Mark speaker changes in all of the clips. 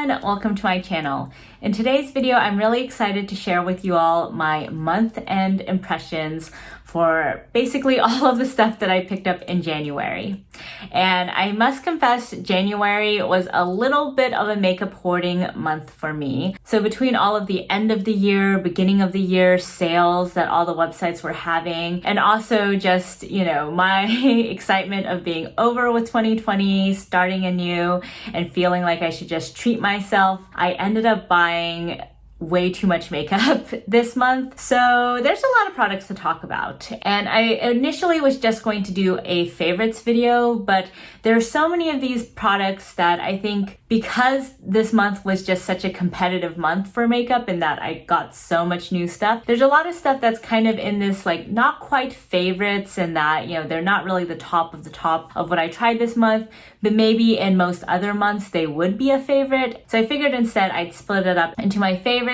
Speaker 1: everyone, welcome to my channel. In today's video, I'm really excited to share with you all my month-end impressions for basically all of the stuff that I picked up in January. And I must confess, January was a little bit of a makeup hoarding month for me. So between all of the end of the year, beginning of the year sales that all the websites were having, and also just, my excitement of being over with 2020, starting anew, and feeling like I should just treat myself, I ended up buying way too much makeup this month. So there's a lot of products to talk about. And I initially was just going to do a favorites video, but there are so many of these products that I think because this month was just such a competitive month for makeup and that I got so much new stuff, there's a lot of stuff that's kind of in this not quite favorites and that, they're not really the top of what I tried this month, but maybe in most other months they would be a favorite. So I figured instead I'd split it up into my favorites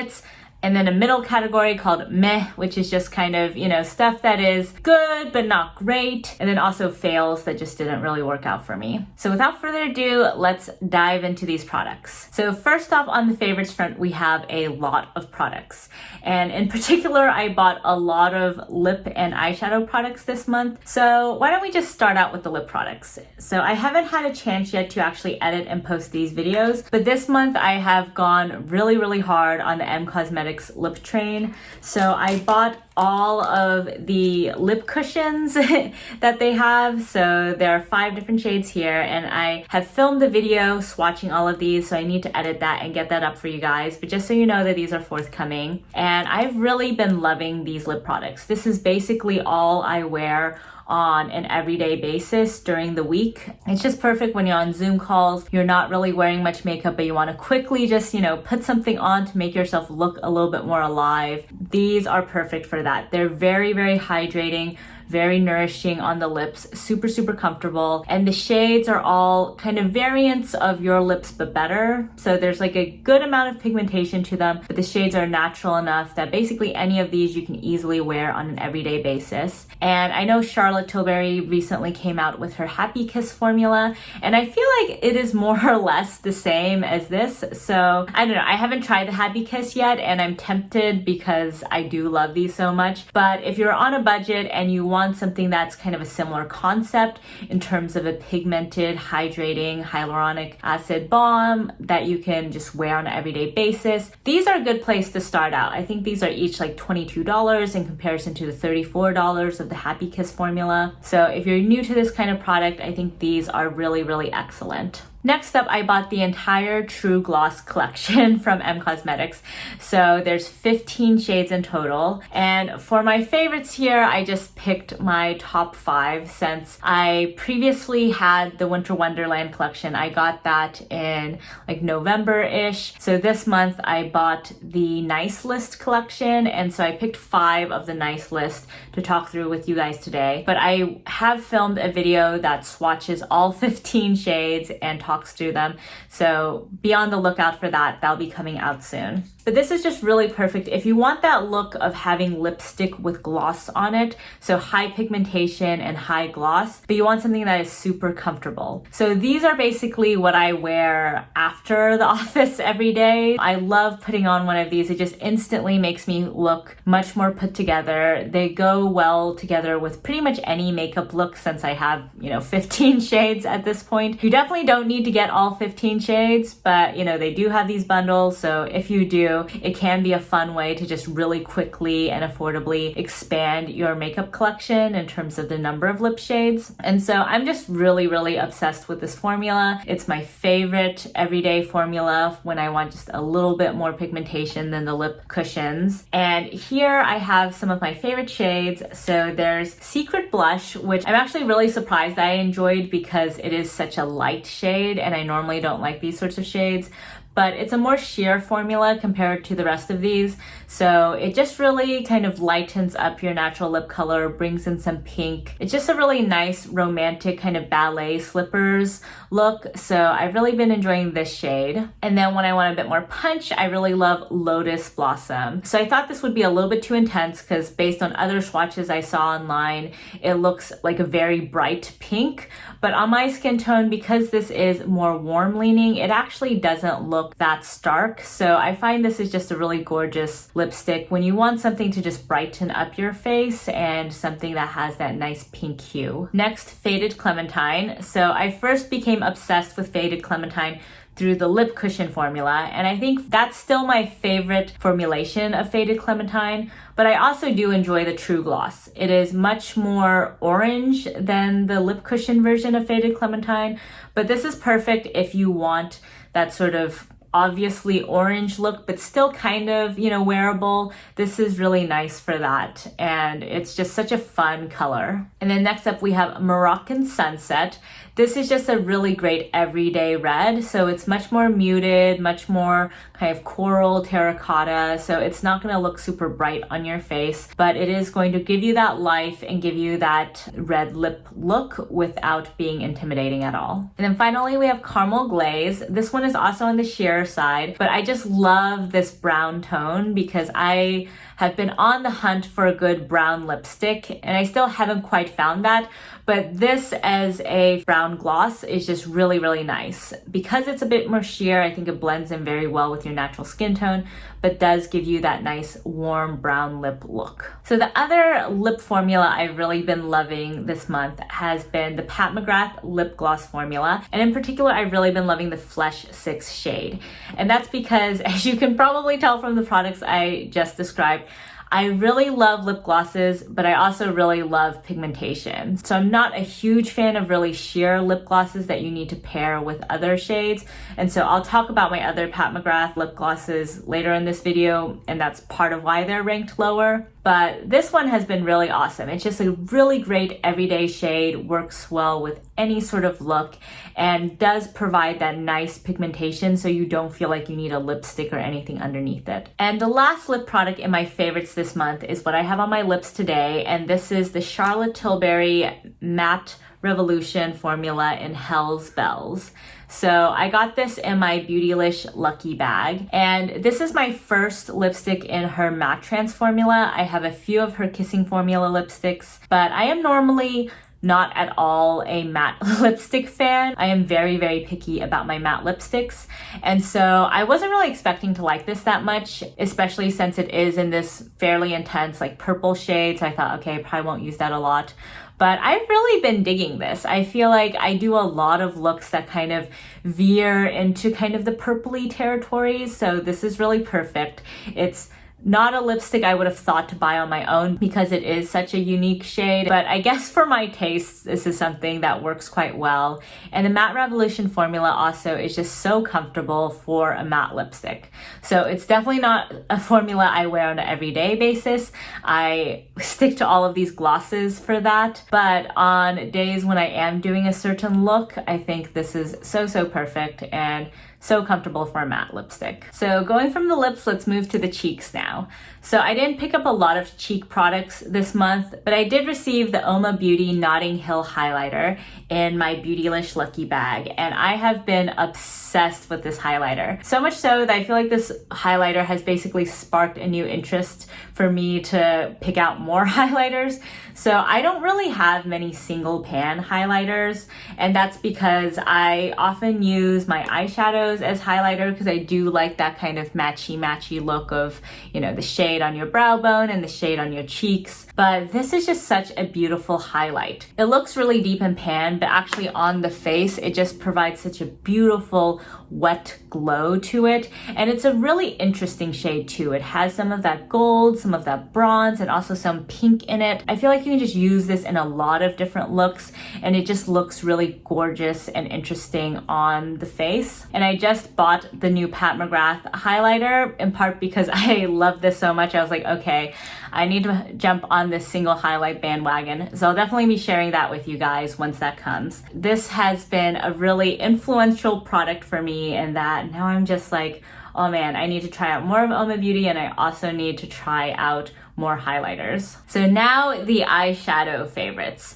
Speaker 1: and then a middle category called meh, which is just kind of, stuff that is good but not great, and then also fails that just didn't really work out for me. So without further ado, let's dive into these products. So first off, on the favorites front, we have a lot of products. And in particular, I bought a lot of lip and eyeshadow products this month. So why don't we just start out with the lip products? So I haven't had a chance yet to actually edit and post these videos, but this month I have gone really, really hard on the M Cosmetics lip train. So I bought all of the lip cushions that they have. So there are 5 different shades here, and I have filmed a video swatching all of these, so I need to edit that and get that up for you guys. But just so you know that these are forthcoming. And I've really been loving these lip products. This is basically all I wear on an everyday basis during the week. It's just perfect when you're on Zoom calls, you're not really wearing much makeup, but you want to quickly just, put something on to make yourself look a little bit more alive. These are perfect for that. They're very, very hydrating, very nourishing on the lips, super, super comfortable. And the shades are all kind of variants of your lips, but better. So there's a good amount of pigmentation to them, but the shades are natural enough that basically any of these you can easily wear on an everyday basis. And I know Charlotte Tilbury recently came out with her Happy Kiss formula, and I feel like it is more or less the same as this. So I don't know, I haven't tried the Happy Kiss yet, and I'm tempted because I do love these so much. But if you're on a budget and you want something that's kind of a similar concept in terms of a pigmented, hydrating, hyaluronic acid balm that you can just wear on an everyday basis, these are a good place to start out. I think these are each $22 in comparison to the $34 of the Happy Kiss formula. So if you're new to this kind of product, I think these are really, really excellent. Next up, I bought the entire True Gloss collection from M Cosmetics. So there's 15 shades in total. And for my favorites here, I just picked my top 5 since I previously had the Winter Wonderland collection. I got that in November-ish. So this month I bought the Nice List collection. And so I picked 5 of the Nice List to talk through with you guys today. But I have filmed a video that swatches all 15 shades and talks through them. So be on the lookout for that. That'll be coming out soon. But this is just really perfect if you want that look of having lipstick with gloss on it. So high pigmentation and high gloss, but you want something that is super comfortable. So these are basically what I wear after the office every day. I love putting on one of these. It just instantly makes me look much more put together. They go well together with pretty much any makeup look since I have, 15 shades at this point. You definitely don't need to get all 15 shades, but they do have these bundles. So if you do, it can be a fun way to just really quickly and affordably expand your makeup collection in terms of the number of lip shades. And so I'm just really, really obsessed with this formula. It's my favorite everyday formula when I want just a little bit more pigmentation than the lip cushions. And here I have some of my favorite shades. So there's Secret Blush, which I'm actually really surprised that I enjoyed because it is such a light shade and I normally don't like these sorts of shades. But it's a more sheer formula compared to the rest of these. So it just really kind of lightens up your natural lip color, brings in some pink. It's just a really nice romantic kind of ballet slippers look. So I've really been enjoying this shade. And then when I want a bit more punch, I really love Lotus Blossom. So I thought this would be a little bit too intense because based on other swatches I saw online, it looks like a very bright pink. But on my skin tone, because this is is more warm leaning, it actually doesn't look that stark. So I find this is just a really gorgeous lipstick when you want something to just brighten up your face and something that has that nice pink hue. Next, Faded Clementine. So I first became obsessed with Faded Clementine through the lip cushion formula, and I think that's still my favorite formulation of Faded Clementine, but I also do enjoy the True Gloss. It is much more orange than the lip cushion version of Faded Clementine, but this is perfect if you want that sort of obviously orange look, but still kind of, wearable. This is really nice for that. And it's just such a fun color. And then next up we have Moroccan Sunset. This is just a really great everyday red. So it's much more muted, much more kind of coral terracotta. So it's not going to look super bright on your face, but it is going to give you that life and give you that red lip look without being intimidating at all. And then finally we have Caramel Glaze. This one is also on the sheer side, but I just love this brown tone because I have been on the hunt for a good brown lipstick and I still haven't quite found that, but this as a brown gloss is just really, really nice. Because it's a bit more sheer, I think it blends in very well with your natural skin tone, but does give you that nice warm brown lip look. So the other lip formula I've really been loving this month has been the Pat McGrath lip gloss formula, and in particular I've really been loving the Flesh 6 shade. And that's because, as you can probably tell from the products I just described, I really love lip glosses, but I also really love pigmentation. So I'm not a huge fan of really sheer lip glosses that you need to pair with other shades. And so I'll talk about my other Pat McGrath lip glosses later in this video, and that's part of why they're ranked lower. But this one has been really awesome. It's just a really great everyday shade, works well with any sort of look, and does provide that nice pigmentation so you don't feel like you need a lipstick or anything underneath it. And the last lip product in my favorites this month is what I have on my lips today, and this is the Charlotte Tilbury Matte Revolution formula in Hell's Bells. So I got this in my Beautylish Lucky Bag, and this is my first lipstick in her Matte Trance formula. I have a few of her Kissing formula lipsticks, but I am normally not at all a matte lipstick fan. I am very, very picky about my matte lipsticks. And so I wasn't really expecting to like this that much, especially since it is in this fairly intense like purple shade. So I thought, okay, I probably won't use that a lot. But I've really been digging this. I feel like I do a lot of looks that kind of veer into kind of the purpley territories. So this is really perfect. It's not a lipstick I would have thought to buy on my own because it is such a unique shade, but I guess for my tastes, this is something that works quite well. And the Matte Revolution formula also is just so comfortable for a matte lipstick. So it's definitely not a formula I wear on an everyday basis. I stick to all of these glosses for that, but on days when I am doing a certain look, I think this is so perfect and so comfortable for a matte lipstick. So going from the lips, let's move to the cheeks now. So I didn't pick up a lot of cheek products this month, but I did receive the Oma Beauty Notting Hill highlighter in my Beautylish Lucky Bag, and I have been obsessed with this highlighter. So much so that I feel like this highlighter has basically sparked a new interest for me to pick out more highlighters. So I don't really have many single pan highlighters, and that's because I often use my eyeshadows as highlighter because I do like that kind of matchy look of, the shade on your brow bone and the shade on your cheeks. But this is just such a beautiful highlight. It looks really deep in pan, but actually on the face, it just provides such a beautiful wet glow to it. And it's a really interesting shade too. It has some of that gold, some of that bronze, and also some pink in it. I feel like you can just use this in a lot of different looks, and it just looks really gorgeous and interesting on the face. And I just bought the new Pat McGrath highlighter in part because I love this so much. I was like, okay, I need to jump on this single highlight bandwagon. So I'll definitely be sharing that with you guys once that comes. This has been a really influential product for me, and that now I'm just like, oh man, I need to try out more of Oma Beauty, and I also need to try out more highlighters. So now the eyeshadow favorites.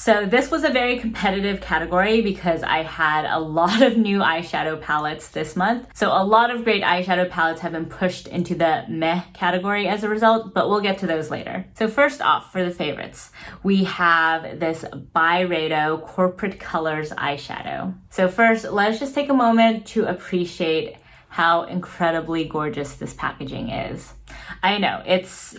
Speaker 1: So this was a very competitive category because I had a lot of new eyeshadow palettes this month. So a lot of great eyeshadow palettes have been pushed into the meh category as a result, but we'll get to those later. So first off, for the favorites, we have this Byredo Corporate Colors eyeshadow. So first, let's just take a moment to appreciate how incredibly gorgeous this packaging is. I know it's,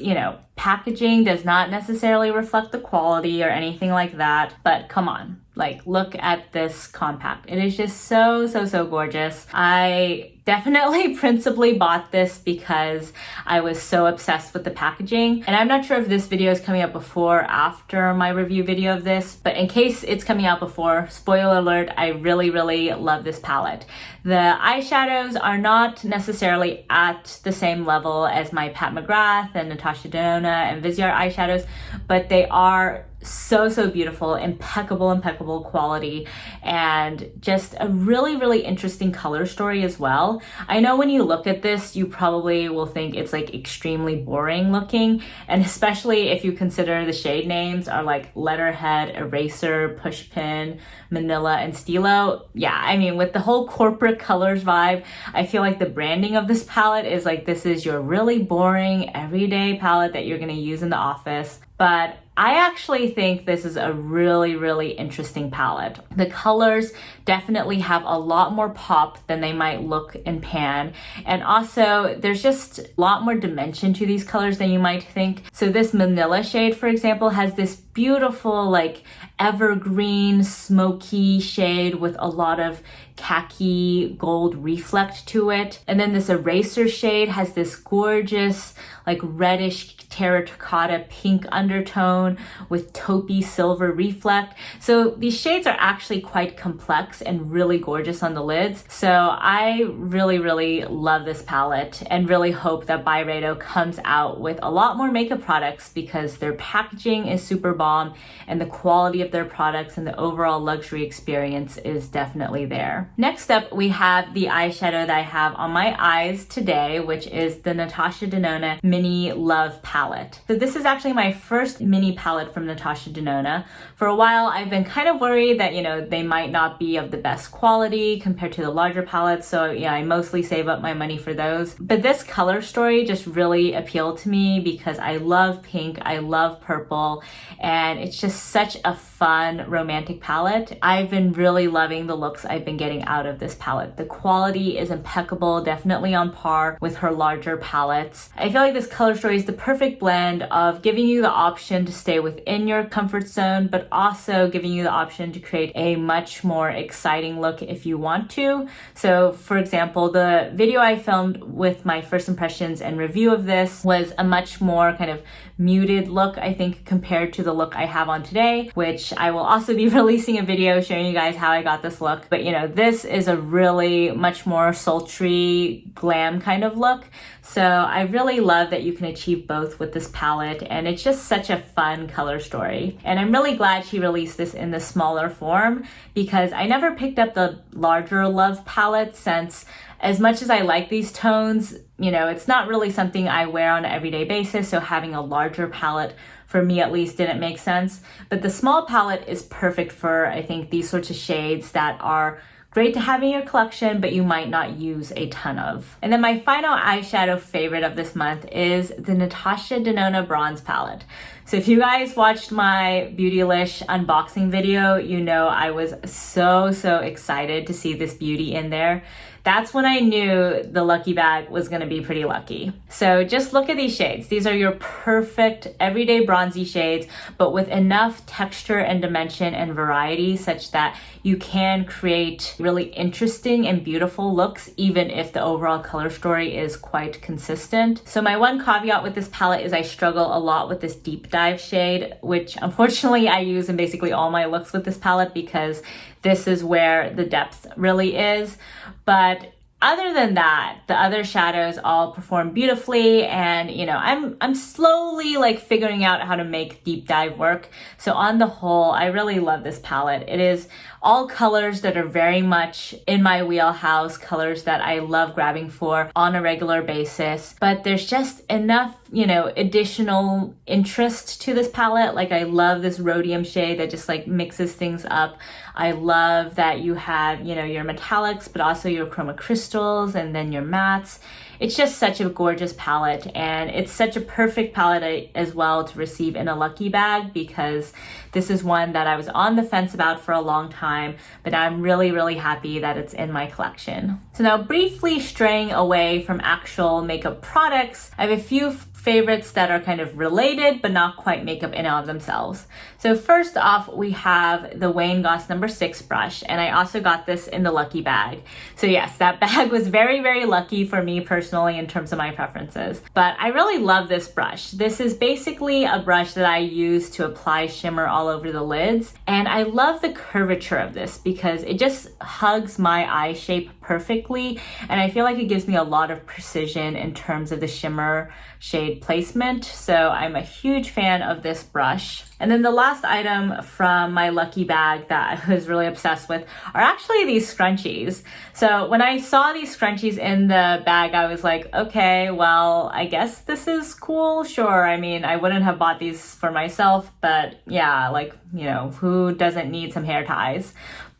Speaker 1: packaging does not necessarily reflect the quality or anything like that, but come on, look at this compact. It is just so, so, so gorgeous. I definitely principally bought this because I was so obsessed with the packaging. And I'm not sure if this video is coming out before or after my review video of this, but in case it's coming out before, spoiler alert, I really, really love this palette. The eyeshadows are not necessarily at the same level as my McGrath and Natasha Denona and viseart eyeshadows, but they are so, so beautiful, impeccable quality, and just a really, really interesting color story as well. I know when you look at this, you probably will think it's extremely boring looking, and especially if you consider the shade names are Letterhead, Eraser, Pushpin, Manila, and Stilo. Yeah, I mean, with the whole corporate colors vibe, I feel like the branding of this palette is this is your really boring, everyday palette that you're gonna use in the office. But I actually think this is a really, really interesting palette. The colors definitely have a lot more pop than they might look in pan. And also, there's just a lot more dimension to these colors than you might think. So this Manila shade, for example, has this beautiful, evergreen, smoky shade with a lot of khaki gold reflect to it. And then this Eraser shade has this gorgeous, reddish terracotta pink undertone with taupey silver reflect. So these shades are actually quite complex and really gorgeous on the lids. So I really, really love this palette and really hope that Byredo comes out with a lot more makeup products because their packaging is super bomb and the quality of their products and the overall luxury experience is definitely there. Next up, we have the eyeshadow that I have on my eyes today, which is the Natasha Denona Mini Love Palette. So this is actually my first mini palette from Natasha Denona. For a while, I've been kind of worried that, they might not be of the best quality compared to the larger palettes. So I mostly save up my money for those. But this color story just really appealed to me because I love pink, I love purple, and it's just such a fun romantic palette. I've been really loving the looks I've been getting out of this palette. The quality is impeccable, definitely on par with her larger palettes. I feel like this color story is the perfect blend of giving you the option to stay within your comfort zone, but also giving you the option to create a much more exciting look if you want to. So for example, the video I filmed with my first impressions and review of this was a much more kind of muted look, I think, compared to the look I have on today, which I will also be releasing a video showing you guys how I got this look. But this is a really much more sultry, glam kind of look. So I really love that you can achieve both with this palette, and it's just such a fun color story. And I'm really glad she released this in the smaller form because I never picked up the larger Love palette since, as much as I like these tones, it's not really something I wear on an everyday basis, so having a larger palette for me at least didn't make sense. But the small palette is perfect for, I think, these sorts of shades that are great to have in your collection, but you might not use a ton of. And then my final eyeshadow favorite of this month is the Natasha Denona Bronze Palette. So if you guys watched my Beautylish unboxing video, I was so excited to see this beauty in there. That's when I knew the lucky bag was gonna be pretty lucky. So just look at these shades. These are your perfect everyday bronzy shades, but with enough texture and dimension and variety such that you can create really interesting and beautiful looks, even if the overall color story is quite consistent. So my one caveat with this palette is I struggle a lot with this deep dive shade, which unfortunately I use in basically all my looks with this palette because this is where the depth really is. But other than that, the other shadows all perform beautifully, and I'm slowly figuring out how to make deep dive work. So on the whole, I really love this palette. It is all colors that are very much in my wheelhouse, colors that I love grabbing for on a regular basis. But there's just enough, additional interest to this palette. Like, I love this rhodium shade that just like mixes things up. I love that you have, your metallics, but also your chroma crystals and then your mattes. It's just such a gorgeous palette, and it's such a perfect palette as well to receive in a lucky bag, because this is one that I was on the fence about for a long time, but I'm really, really happy that it's in my collection. So now, briefly straying away from actual makeup products, I have a few favorites that are kind of related but not quite makeup in and of themselves. So first off, we have the Wayne Goss number 6 brush, and I also got this in the lucky bag. So yes, that bag was very, very lucky for me personally in terms of my preferences. But I really love this brush. This is basically a brush that I use to apply shimmer all over the lids, and I love the curvature of this because it just hugs my eye shape perfectly, and I feel like it gives me a lot of precision in terms of the shimmer shade placement. So I'm a huge fan of this brush. And then the last item from my lucky bag that I was really obsessed with are actually these scrunchies. So when I saw these scrunchies in the bag, I was like, okay, well, I guess this is cool. Sure. I mean, I wouldn't have bought these for myself, but yeah, like, who doesn't need some hair ties?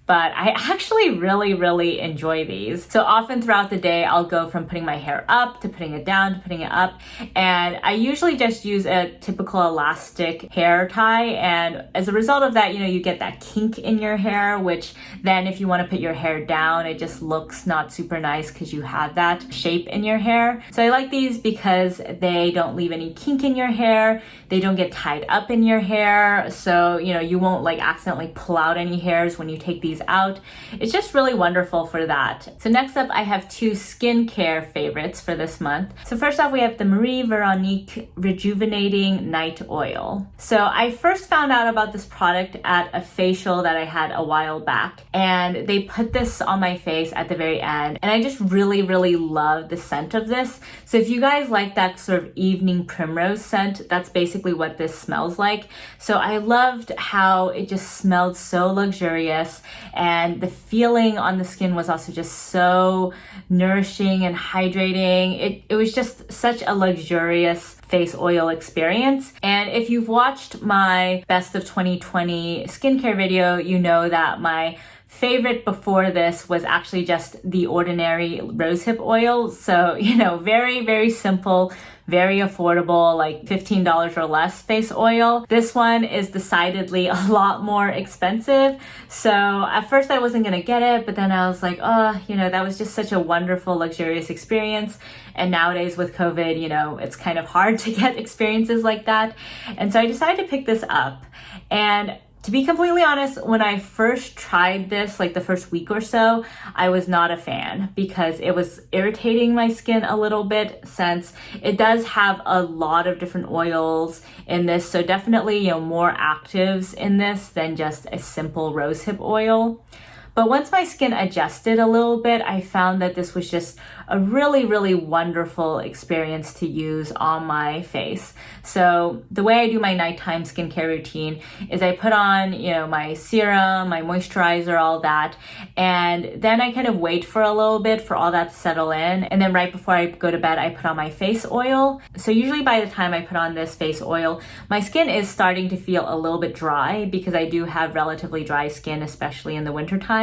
Speaker 1: But I actually really, really enjoy these. So often throughout the day, I'll go from putting my hair up to putting it down to putting it up. And I usually just use a typical elastic hair tie. And as a result of that, you get that kink in your hair, which then if you want to put your hair down, it just looks not super nice because you have that shape in your hair. So I like these because they don't leave any kink in your hair. They don't get tied up in your hair. So, you won't like accidentally pull out any hairs when you take these out. It's just really wonderful for that. So next up, I have 2 skincare favorites for this month. So first off, we have the Marie Veronique Rejuvenating Night Oil. So I first found out about this product at a facial that I had a while back, and they put this on my face at the very end, and I just really, really love the scent of this. So if you guys like that sort of evening primrose scent, that's basically what this smells like. So I loved how it just smelled so luxurious, and the feeling on the skin was also just so nourishing and hydrating. It was just such a luxurious face oil experience. And if you've watched my best of 2020 skincare video, you know that my favorite before this was actually just the ordinary rosehip oil. So, very, very simple, very affordable, like $15 or less face oil. This one is decidedly a lot more expensive. So at first I wasn't gonna get it, but then I was like, that was just such a wonderful, luxurious experience. And nowadays with COVID, it's kind of hard to get experiences like that. And so I decided to pick this up. And to be completely honest, when I first tried this, like the first week or so, I was not a fan because it was irritating my skin a little bit, since it does have a lot of different oils in this. So definitely, more actives in this than just a simple rosehip oil. But once my skin adjusted a little bit, I found that this was just a really, really wonderful experience to use on my face. So the way I do my nighttime skincare routine is I put on, my serum, my moisturizer, all that. And then I kind of wait for a little bit for all that to settle in. And then right before I go to bed, I put on my face oil. So usually by the time I put on this face oil, my skin is starting to feel a little bit dry because I do have relatively dry skin, especially in the wintertime.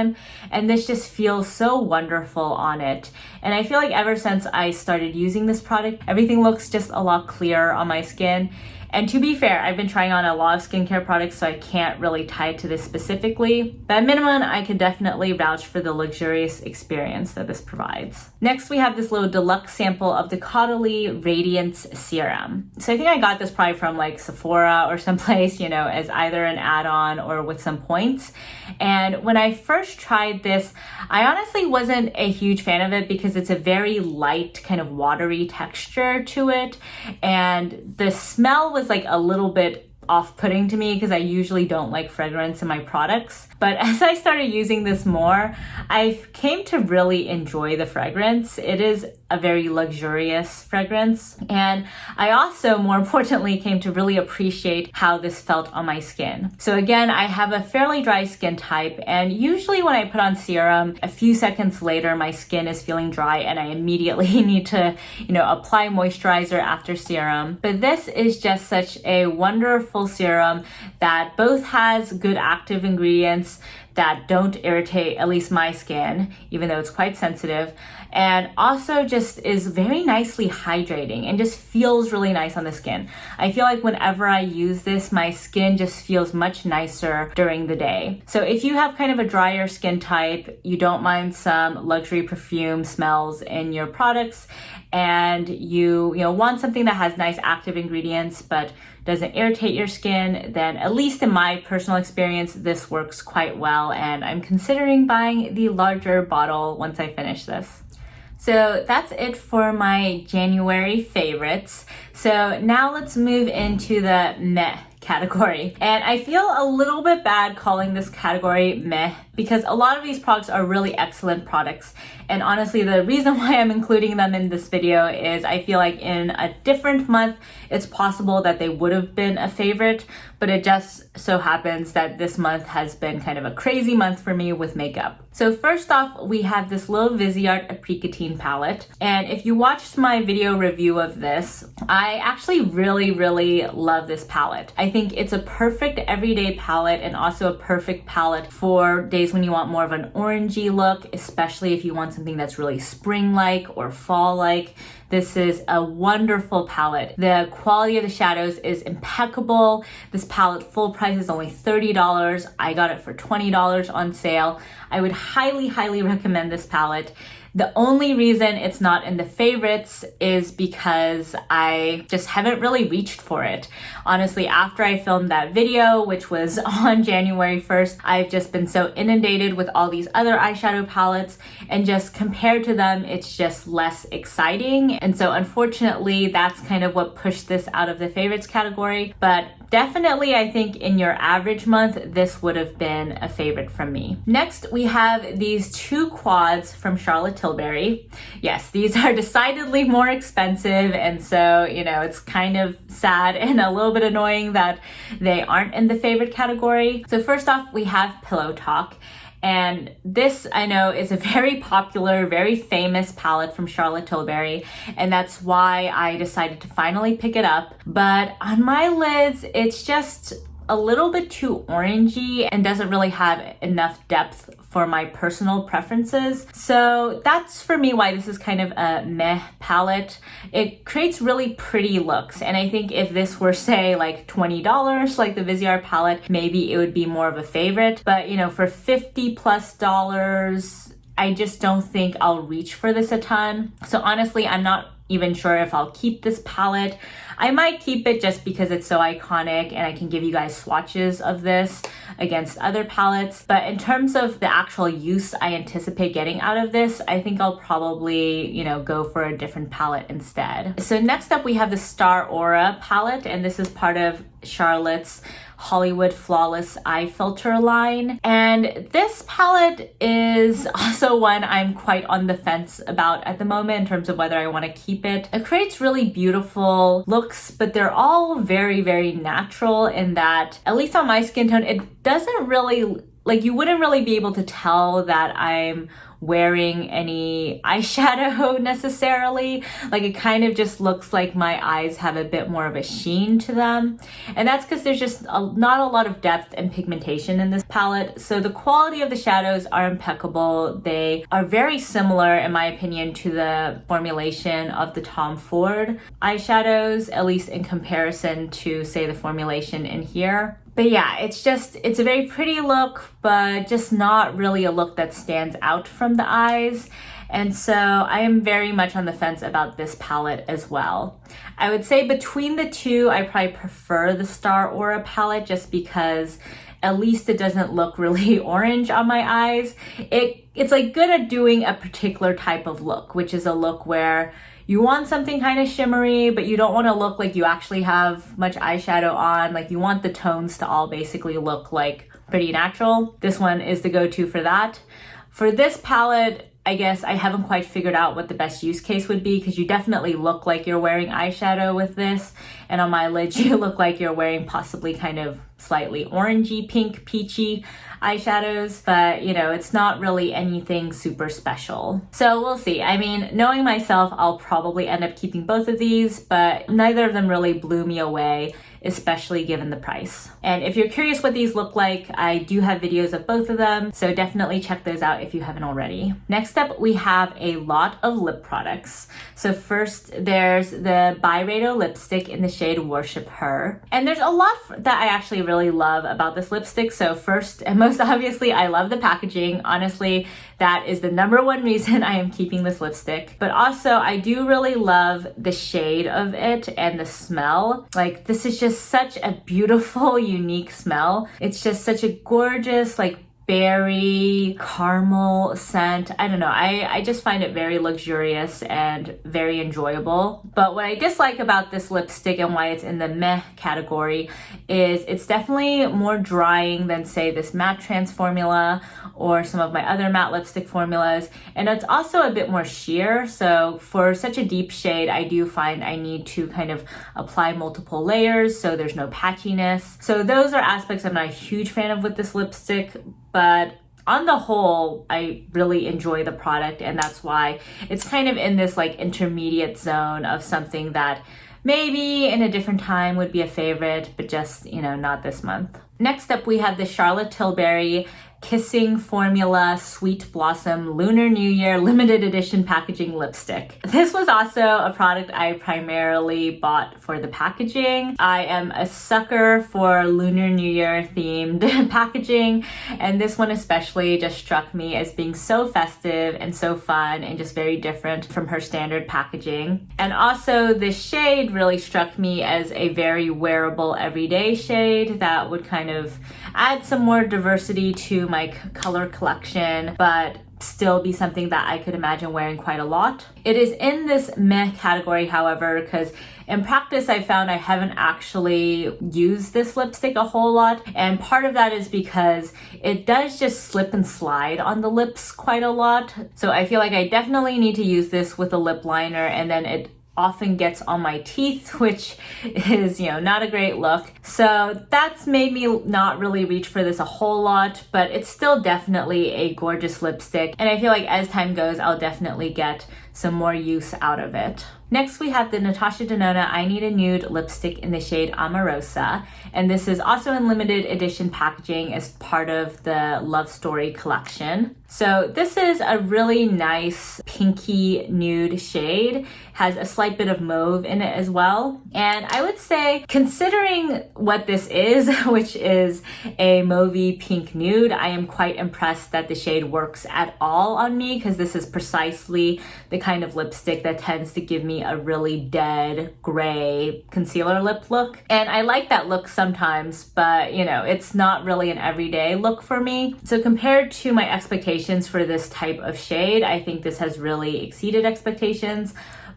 Speaker 1: And this just feels so wonderful on it. And I feel like ever since I started using this product, everything looks just a lot clearer on my skin. And to be fair, I've been trying on a lot of skincare products, so I can't really tie it to this specifically. But at minimum, I could definitely vouch for the luxurious experience that this provides. Next, we have this little deluxe sample of the Caudalie Radiance Serum. So I think I got this probably from like Sephora or someplace, as either an add-on or with some points. And when I first tried this, I honestly wasn't a huge fan of it because it's a very light, kind of watery texture to it. And the smell was like a little bit off-putting to me because I usually don't like fragrance in my products. But as I started using this more, I came to really enjoy the fragrance. It is a very luxurious fragrance. And I also, more importantly, came to really appreciate how this felt on my skin. So again, I have a fairly dry skin type, and usually when I put on serum, a few seconds later, my skin is feeling dry and I immediately need to, apply moisturizer after serum. But this is just such a wonderful serum that both has good active ingredients that don't irritate, at least my skin, even though it's quite sensitive, and also just is very nicely hydrating and just feels really nice on the skin. I feel like whenever I use this, my skin just feels much nicer during the day. So if you have kind of a drier skin type, you don't mind some luxury perfume smells in your products, and you want something that has nice active ingredients but doesn't irritate your skin, then at least in my personal experience, this works quite well, and I'm considering buying the larger bottle once I finish this. So that's it for my January favorites. So now let's move into the meh category. And I feel a little bit bad calling this category meh because a lot of these products are really excellent products. And honestly, the reason why I'm including them in this video is I feel like in a different month, it's possible that they would have been a favorite, but it just so happens that this month has been kind of a crazy month for me with makeup. So first off, we have this little Viseart Apricotine palette. And if you watched my video review of this, I actually really love this palette. I think it's a perfect everyday palette and also a perfect palette for days when you want more of an orangey look, especially if you want something that's really spring-like or fall-like. This is a wonderful palette. The quality of the shadows is impeccable. This palette full price is only $30. I got it for $20 on sale. I would highly recommend this palette. The only reason it's not in the favorites is because I just haven't really reached for it. Honestly, after I filmed that video, which was on January 1st, I've just been so inundated with all these other eyeshadow palettes, and just compared to them, it's just less exciting. And so unfortunately, that's kind of what pushed this out of the favorites category. But definitely, I think in your average month, this would have been a favorite from me. Next, we have these two quads from Charlotte Tilbury. Yes, these are decidedly more expensive, and so, it's kind of sad and a little bit annoying that they aren't in the favorite category. So first off, we have Pillow Talk. And this, I know, is a very popular, very famous palette from Charlotte Tilbury, and that's why I decided to finally pick it up. But on my lids, it's just a little bit too orangey and doesn't really have enough depth for my personal preferences. So that's for me why this is kind of a meh palette. It creates really pretty looks, and I think if this were, say, like $20, like the Viseart palette, maybe it would be more of a favorite. But for $50+, I just don't think I'll reach for this a ton. So honestly, I'm not even sure if I'll keep this palette. I might keep it just because it's so iconic and I can give you guys swatches of this against other palettes. But in terms of the actual use I anticipate getting out of this, I think I'll probably, go for a different palette instead. So next up we have the Star Aura palette, and this is part of Charlotte's Hollywood Flawless Eye Filter line. And this palette is also one I'm quite on the fence about at the moment in terms of whether I want to keep it. It creates really beautiful looks, but they're all very natural in that, at least on my skin tone, it doesn't really, you wouldn't really be able to tell that I'm wearing any eyeshadow necessarily. It kind of just looks like my eyes have a bit more of a sheen to them. And that's because there's just not a lot of depth and pigmentation in this palette. So the quality of the shadows are impeccable. They are very similar, in my opinion, to the formulation of the Tom Ford eyeshadows, at least in comparison to, say, the formulation in here. But yeah, it's a very pretty look, but just not really a look that stands out from the eyes. And so I am very much on the fence about this palette as well. I would say between the two, I probably prefer the Star Aura palette just because at least it doesn't look really orange on my eyes. It's like good at doing a particular type of look, which is a look where you want something kind of shimmery, but you don't want to look like you actually have much eyeshadow on. Like you want the tones to all basically look like pretty natural. This one is the go-to for that. For this palette, I guess I haven't quite figured out what the best use case would be, because you definitely look like you're wearing eyeshadow with this, and on my lids you look like you're wearing possibly kind of slightly orangey, pink, peachy eyeshadows, but you know, it's not really anything super special. So we'll see. I mean, knowing myself, I'll probably end up keeping both of these, but neither of them really blew me away, especially given the price. And if you're curious what these look like, I do have videos of both of them, so definitely check those out if you haven't already. Next up, we have a lot of lip products. So first, there's the Byredo lipstick in the shade Worship Her. And there's a lot that I actually really love about this lipstick. So first, and most obviously, I love the packaging. Honestly, that is the number one reason I am keeping this lipstick. But also, I do really love the shade of it and the smell. Like, this is just such a beautiful, unique smell. It's just such a gorgeous, like, berry caramel scent. I don't know, I just find it very luxurious and very enjoyable. But what I dislike about this lipstick and why it's in the meh category is it's definitely more drying than, say, this matte trans formula or some of my other matte lipstick formulas, and it's also a bit more sheer. So for such a deep shade, I do find I need to kind of apply multiple layers so there's no patchiness. So those are aspects I'm not a huge fan of with this lipstick, but on the whole, I really enjoy the product, and that's why it's kind of in this like intermediate zone of something that maybe in a different time would be a favorite, but just, you know, not this month. Next up, we have the Charlotte Tilbury Kissing Formula Sweet Blossom Lunar New Year limited edition packaging lipstick. This was also a product I primarily bought for the packaging. I am a sucker for Lunar New Year themed packaging, and this one especially just struck me as being so festive and so fun and just very different from her standard packaging. And also the shade really struck me as a very wearable everyday shade that would kind of add some more diversity to my color collection, but still be something that I could imagine wearing quite a lot. It is in this meh category, however, because in practice I found I haven't actually used this lipstick a whole lot, and part of that is because it does just slip and slide on the lips quite a lot. So I feel like I definitely need to use this with a lip liner, and then it often gets on my teeth, which is, you know, not a great look. So that's made me not really reach for this a whole lot, but it's still definitely a gorgeous lipstick. And I feel like as time goes, I'll definitely get some more use out of it. Next, we have the Natasha Denona I Need a Nude lipstick in the shade Amorosa, and this is also in limited edition packaging as part of the Love Story collection. So this is a really nice pinky nude shade, has a slight bit of mauve in it as well. And I would say, considering what this is, which is a mauvey pink nude, I am quite impressed that the shade works at all on me, because this is precisely the kind of lipstick that tends to give me a really dead gray concealer lip look. And I like that look sometimes, but you know, it's not really an everyday look for me. So compared to my expectations for this type of shade, I think this has really exceeded expectations.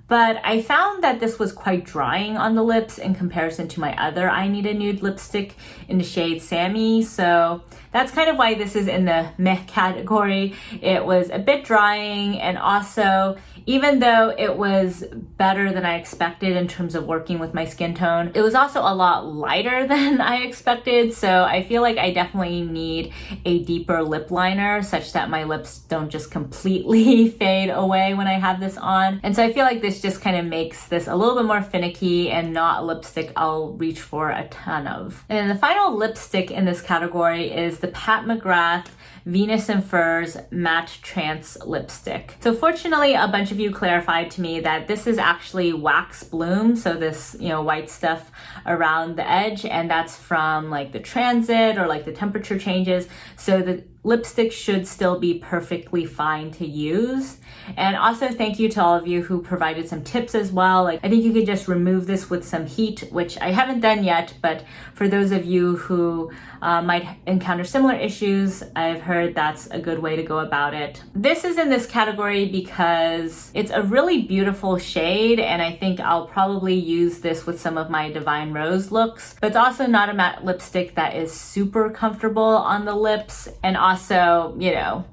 Speaker 1: But I found that this was quite drying on the lips in comparison to my other I Need a Nude lipstick in the shade Sammy. So that's kind of why this is in the meh category. It was a bit drying, and also, even though it was better than I expected in terms of working with my skin tone, it was also a lot lighter than I expected. So I feel like I definitely need a deeper lip liner such that my lips don't just completely fade away when I have this on. And so I feel like this just kind of makes this a little bit more finicky and not a lipstick I'll reach for a ton of. And then the final lipstick in this category is the Pat McGrath Venus and Furs Matte Trance Lipstick. So fortunately, a bunch of you clarified to me that this is actually wax bloom, so this, you know, white stuff around the edge, and that's from like the transit or like the temperature changes. So the lipstick should still be perfectly fine to use. And also thank you to all of you who provided some tips as well. Like, I think you could just remove this with some heat, which I haven't done yet, but for those of you who might encounter similar issues, I've heard that's a good way to go about it. This is in this category because it's a really beautiful shade, and I think I'll probably use this with some of my Divine Rose looks, but it's also not a matte lipstick that is super comfortable on the lips. And also, you know,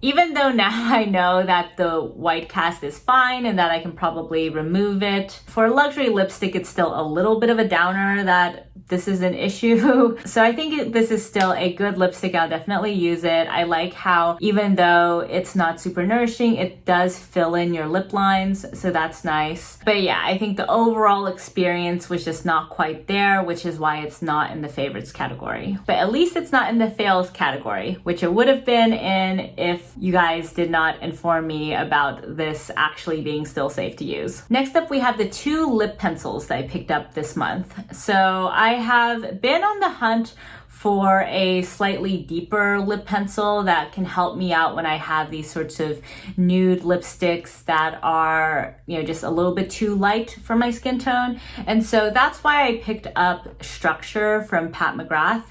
Speaker 1: even though now I know that the white cast is fine and that I can probably remove it, for a luxury lipstick, it's still a little bit of a downer that this is an issue. So I think this is still a good lipstick. I'll definitely use it. I like how even though it's not super nourishing, it does fill in your lip lines, so that's nice. But yeah, I think the overall experience was just not quite there, which is why it's not in the favorites category. But at least it's not in the fails category, which it would have been in if you guys did not inform me about this actually being still safe to use. Next up, we have the 2 lip pencils that I picked up this month. So I have been on the hunt for a slightly deeper lip pencil that can help me out when I have these sorts of nude lipsticks that are, you know, just a little bit too light for my skin tone. And so that's why I picked up Structure from Pat McGrath.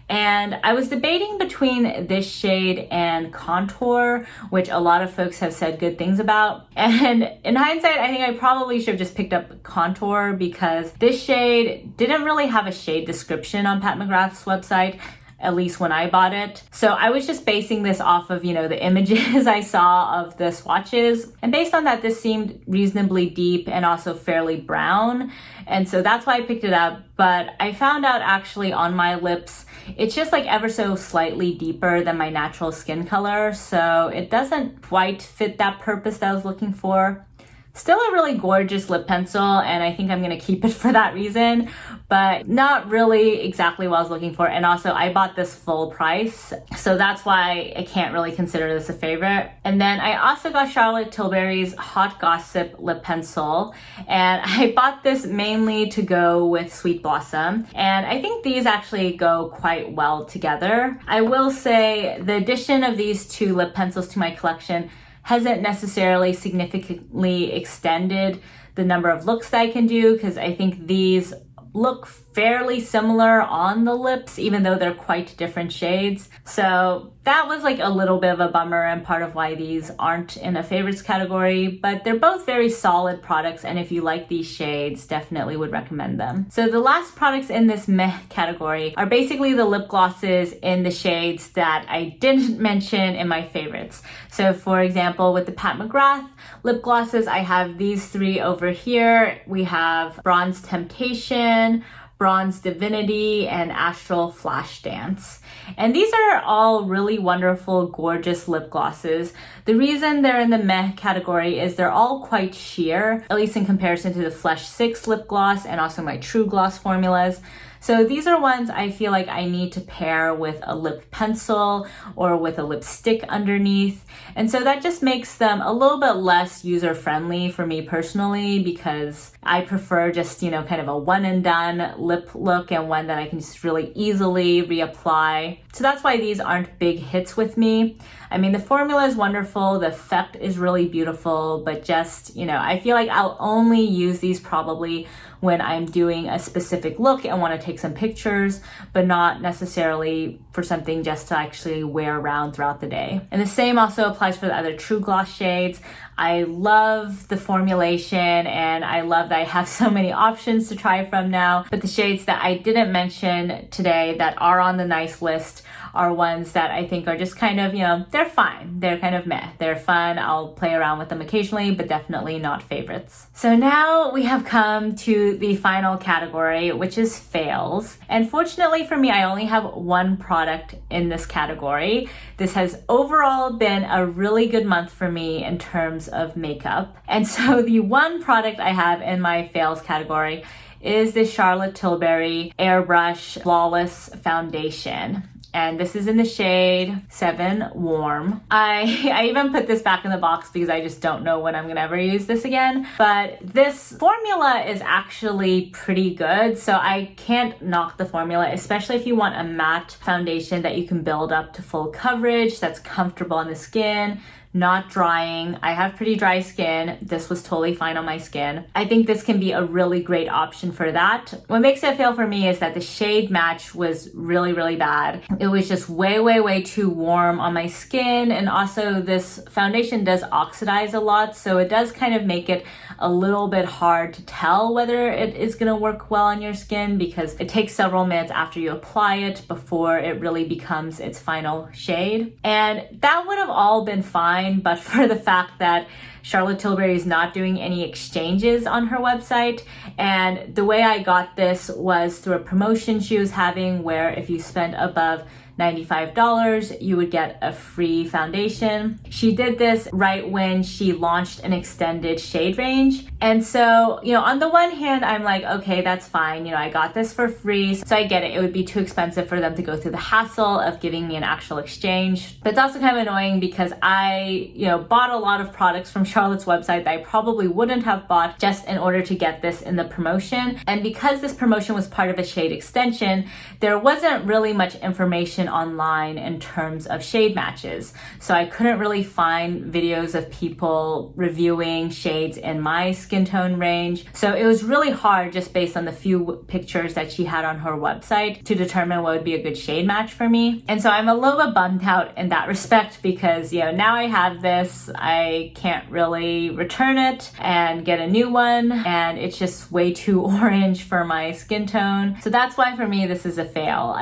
Speaker 1: And I was debating between this shade and Contour, which a lot of folks have said good things about. And in hindsight, I think I probably should have just picked up Contour because this shade didn't really have a shade description on Pat McGrath's website, at least when I bought it. So I was just basing this off of, you know, the images I saw of the swatches. And based on that, this seemed reasonably deep and also fairly brown. And so that's why I picked it up. But I found out actually on my lips, it's just like ever so slightly deeper than my natural skin color. So it doesn't quite fit that purpose that I was looking for. Still a really gorgeous lip pencil, and I think I'm gonna keep it for that reason, but not really exactly what I was looking for. And also I bought this full price, so that's why I can't really consider this a favorite. And then I also got Charlotte Tilbury's Hot Gossip lip pencil, and I bought this mainly to go with Sweet Blossom, and I think these actually go quite well together. I will say the addition of these 2 lip pencils to my collection hasn't necessarily significantly extended the number of looks that I can do, because I think these look fairly similar on the lips, even though they're quite different shades. So that was like a little bit of a bummer and part of why these aren't in a favorites category, but they're both very solid products, and if you like these shades, definitely would recommend them. So the last products in this meh category are basically the lip glosses in the shades that I didn't mention in my favorites. So for example, with the Pat McGrath lip glosses, I have these 3 over here. We have Bronze Temptation, Bronze Divinity, and Astral Flash Dance. And these are all really wonderful, gorgeous lip glosses. The reason they're in the meh category is they're all quite sheer, at least in comparison to the Flesh 6 lip gloss and also my True Gloss formulas. So these are ones I feel like I need to pair with a lip pencil or with a lipstick underneath. And so that just makes them a little bit less user-friendly for me personally, because I prefer just, you know, kind of a one and done lip look and one that I can just really easily reapply. So that's why these aren't big hits with me. I mean, the formula is wonderful, the effect is really beautiful, but just, you know, I feel like I'll only use these probably when I'm doing a specific look and want to take some pictures, but not necessarily for something just to actually wear around throughout the day. And the same also applies for the other True Gloss shades. I love the formulation and I love that I have so many options to try from now, but the shades that I didn't mention today that are on the nice list are ones that I think are just kind of, you know, they're fine. They're kind of meh. They're fun. I'll play around with them occasionally, but definitely not favorites. So now we have come to the final category, which is fails. And fortunately for me, I only have one product in this category. This has overall been a really good month for me in terms of makeup. And so the one product I have in my fails category is the Charlotte Tilbury Airbrush Flawless Foundation. and this is in the shade 7 Warm. I even put this back in the box because I just don't know when I'm gonna ever use this again, but this formula is actually pretty good, so I can't knock the formula, especially if you want a matte foundation that you can build up to full coverage, that's comfortable on the skin, not drying. I have pretty dry skin. This was totally fine on my skin. I think this can be a really great option for that. What makes it fail for me is that the shade match was really, really bad. It was just way too warm on my skin, and also this foundation does oxidize a lot, so it does kind of make it a little bit hard to tell whether it is gonna work well on your skin, because it takes several minutes after you apply it before it really becomes its final shade. And that would have all been fine, but for the fact that Charlotte Tilbury is not doing any exchanges on her website, and the way I got this was through a promotion she was having where if you spent above $95, you would get a free foundation. She did this right when she launched an extended shade range. And so, you know, on the one hand, I'm like, okay, that's fine. You know, I got this for free. So I get it. It would be too expensive for them to go through the hassle of giving me an actual exchange. But it's also kind of annoying because I, you know, bought a lot of products from Charlotte's website that I probably wouldn't have bought just in order to get this in the promotion. And because this promotion was part of a shade extension, there wasn't really much information online in terms of shade matches. So I couldn't really find videos of people reviewing shades in my skin tone range. So it was really hard just based on the few pictures that she had on her website to determine what would be a good shade match for me. And so I'm a little bit bummed out in that respect because, you know, now I have this, I can't really return it and get a new one, and it's just way too orange for my skin tone. So that's why for me this is a fail.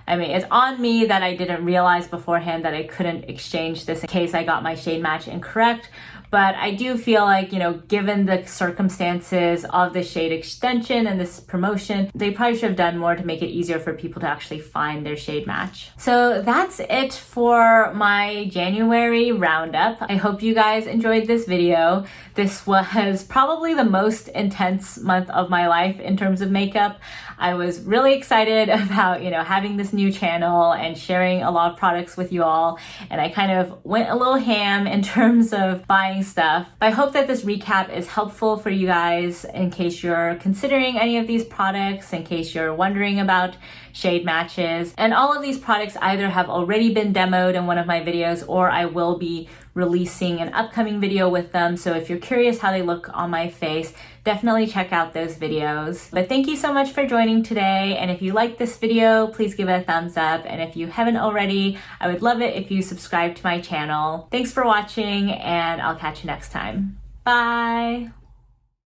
Speaker 1: I mean, it's on me that I didn't realize beforehand that I couldn't exchange this in case I got my shade match incorrect. But I do feel like, you know, given the circumstances of the shade extension and this promotion, they probably should have done more to make it easier for people to actually find their shade match. So that's it for my January roundup. I hope you guys enjoyed this video. This was probably the most intense month of my life in terms of makeup. I was really excited about, you know, having this new channel and sharing a lot of products with you all. And I kind of went a little ham in terms of buying stuff. But I hope that this recap is helpful for you guys in case you're considering any of these products, in case you're wondering about shade matches. And all of these products either have already been demoed in one of my videos, or I will be releasing an upcoming video with them. So if you're curious how they look on my face, definitely check out those videos. But thank you so much for joining today. And if you like this video, please give it a thumbs up. And if you haven't already, I would love it if you subscribe to my channel. Thanks for watching, and I'll catch you next time. Bye.